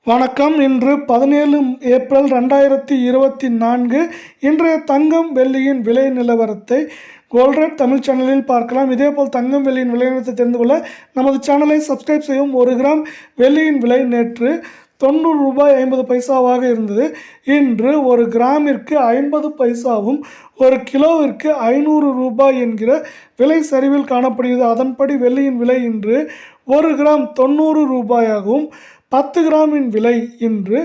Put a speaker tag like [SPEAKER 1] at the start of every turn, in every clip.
[SPEAKER 1] வணக்கம். இன்று 17 ஏப்ரல் 2024. இன்றைய தங்கம் வெள்ளியின் விலை நிலவரத்தை கோல்ட் ரேட் தமிழ் சேனலில் பார்க்கலாம். இதேபோல் தங்கம் வெள்ளியின் விலை நிலவரத்தை தெரிந்து கொள்ள நமது சேனலை சப்ஸ்கிரைப் செய்யவும். 1 கிராம் வெள்ளியின் விலை நேற்று 90 ரூபாய் 50 பைசாவாக இருந்தது. இன்று 1 கிராமிற்கு 50 பைசாவும் 1 கிலோவிற்கு 500 ரூபாய் என்கிற விலை சரிவில் காணப்படுகிறது. அதன்படி வெள்ளியின் விலை இன்று 1 கிராம் 90 ரூபாயாகவும் 10 கிராமின் விலை இன்று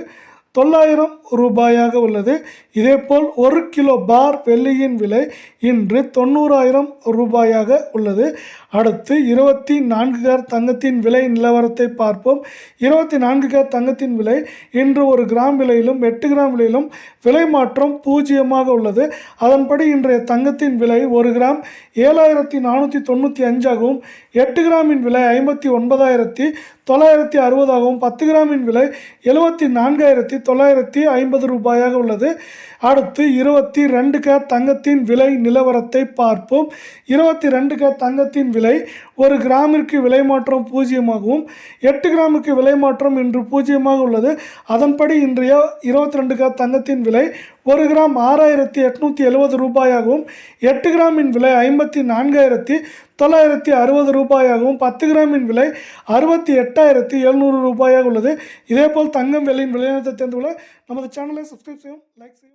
[SPEAKER 1] 900 ரூபாயாக உள்ளது. இதேபோல் 1 கிலோ பார் வெள்ளியின் விலை இன்று 90,000 ரூபாயாக உள்ளது. அடுத்து 24 கேரட் தங்கத்தின் விலை நிலவரத்தை பார்ப்போம். 24 கேரட் தங்கத்தின் விலை இன்று 1 கிராம் விலையிலும் 8 கிராம் விலையிலும் விலை மாற்றம் 0 உள்ளது. அதன்படி இன்றைய தங்கத்தின் விலை 1 கிராம் 7,495 ஆகவும் 8 கிராமின் விலை 59,960 ஆகவும் 10 கிராமின் விலை 74,950 ரூபாயாக உள்ளது. அடுத்து 22 கேரட் தங்கத்தின் விலை நிலவரத்தை பார்ப்போம். 22 கேரட் தங்கத்தின் விலை 1 கிராமிற்கு விலை மாற்றம் 0 8 கிராமுக்கு விலை மாற்றம் இன்று 0 உள்ளது. அதன்படி இன்றைய 22 கேரட் தங்கத்தின் விலை 1 கிராம் 6,870 ரூபாயாகவும் 8 கிராமின் விலை 54,960 ரூபாயாகவும் 10 கிராமின் விலை 68,700 ரூபாயாக உள்ளது. இதேபோல் தங்கம் வெள்ளியின் விலையினத்தை தெரிந்து கொள்ள நமது சேனலை சப்ஸ்கிரைப் செய்யும், லைக் செய்யும்.